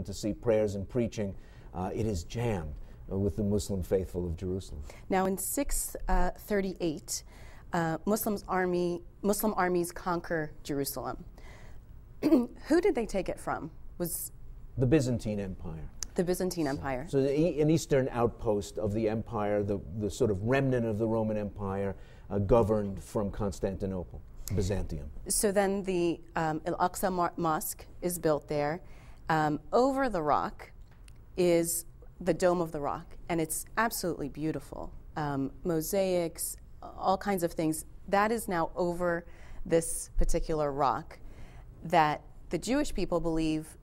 to see prayers and preaching. It is jammed with the Muslim faithful of Jerusalem. Now in 638, Muslim armies conquer Jerusalem. Who did they take it from? Was the Byzantine Empire. The Byzantine Empire. So an eastern outpost of the empire, the sort of remnant of the Roman Empire, governed from Constantinople, Byzantium. So then the Al-Aqsa Mosque is built there. Over the rock is the Dome of the Rock, and it's absolutely beautiful. Mosaics, all kinds of things. That is now over this particular rock that the Jewish people believe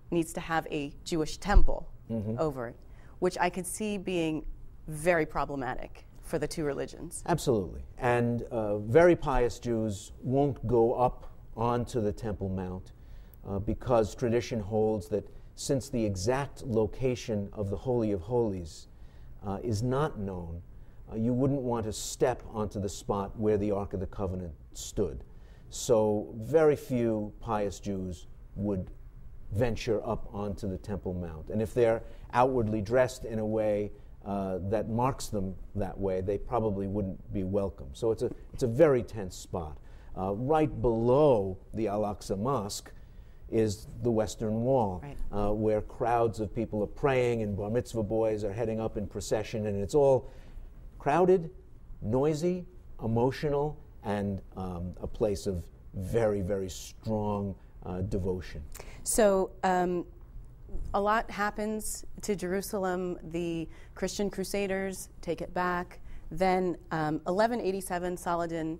needs to have a Jewish temple over it, which I could see being very problematic for the two religions. Absolutely. And very pious Jews won't go up onto the Temple Mount because tradition holds that since the exact location of the Holy of Holies is not known, you wouldn't want to step onto the spot where the Ark of the Covenant stood. So very few pious Jews would venture up onto the Temple Mount. And if they're outwardly dressed in a way that marks them that way, they probably wouldn't be welcome. So it's a very tense spot. Right below the Al-Aqsa Mosque is the Western Wall, right, where crowds of people are praying and bar mitzvah boys are heading up in procession, and it's all crowded, noisy, emotional, and a place of very, very strong devotion. So a lot happens to Jerusalem. The Christian Crusaders take it back. Then 1187, Saladin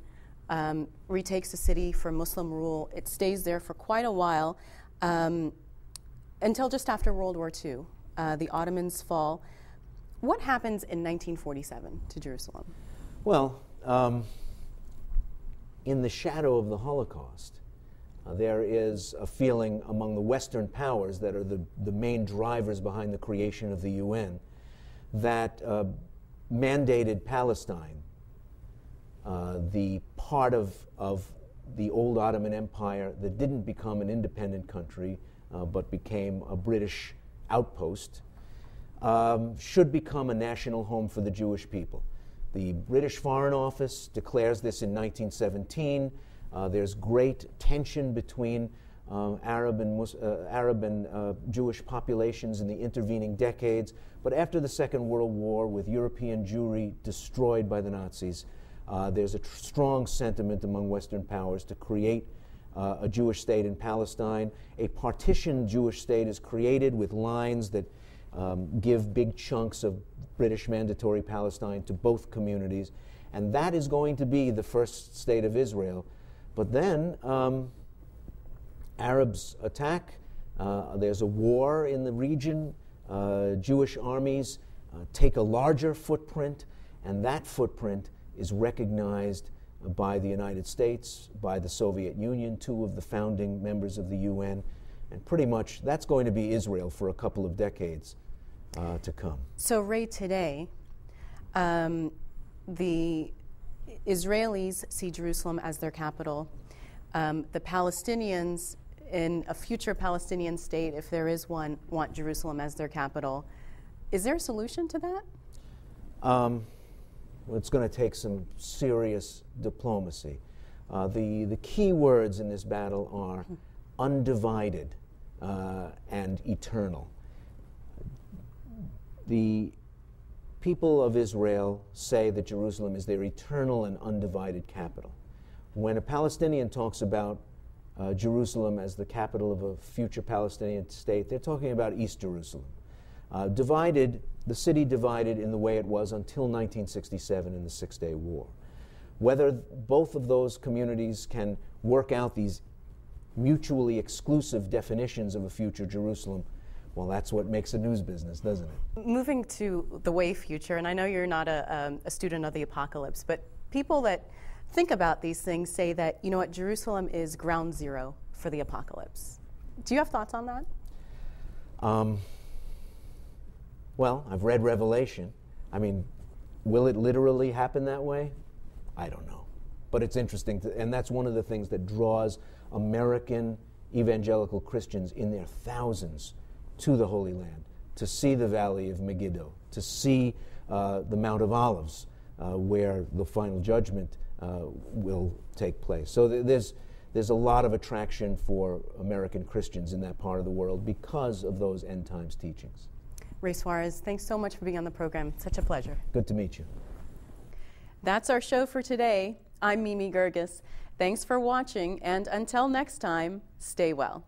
retakes the city for Muslim rule. It stays there for quite a while until just after World War II. The Ottomans fall. What happens in 1947 to Jerusalem? Well, in the shadow of the Holocaust, there is a feeling among the Western powers that are the main drivers behind the creation of the UN that mandated Palestine, the part of the old Ottoman Empire that didn't become an independent country but became a British outpost, should become a national home for the Jewish people. The British Foreign Office declares this in 1917. There's great tension between Arab and Jewish populations in the intervening decades. But after the Second World War, with European Jewry destroyed by the Nazis, there's a strong sentiment among Western powers to create a Jewish state in Palestine. A partitioned Jewish state is created with lines that give big chunks of British mandatory Palestine to both communities. And that is going to be the first state of Israel. But then Arabs attack. There's a war in the region. Jewish armies take a larger footprint, and that footprint is recognized by the United States, by the Soviet Union, two of the founding members of the UN, and pretty much that's going to be Israel for a couple of decades to come. So, Ray, today, the Israelis see Jerusalem as their capital. The Palestinians, in a future Palestinian state, if there is one, want Jerusalem as their capital. Is there a solution to that? Well, it's going to take some serious diplomacy. The key words in this battle are undivided and eternal. The people of Israel say that Jerusalem is their eternal and undivided capital. When a Palestinian talks about Jerusalem as the capital of a future Palestinian state, they're talking about East Jerusalem. Divided, the city divided in the way it was until 1967 in the Six-Day War. Whether both of those communities can work out these mutually exclusive definitions of a future Jerusalem, well, that's what makes a news business, doesn't it? Moving to the way future, and I know you're not a student of the apocalypse, but people that think about these things say that, you know what, Jerusalem is ground zero for the apocalypse. Do you have thoughts on that? Well, I've read Revelation. I mean, will it literally happen that way? I don't know. But it's interesting, and that's one of the things that draws American evangelical Christians in their thousands to the Holy Land, to see the Valley of Megiddo, to see the Mount of Olives, where the final judgment will take place. So there's a lot of attraction for American Christians in that part of the world because of those end times teachings. Ray Suarez, thanks so much for being on the program. Such a pleasure. Good to meet you. That's our show for today. I'm Mimi Geerges. Thanks for watching, and until next time, stay well.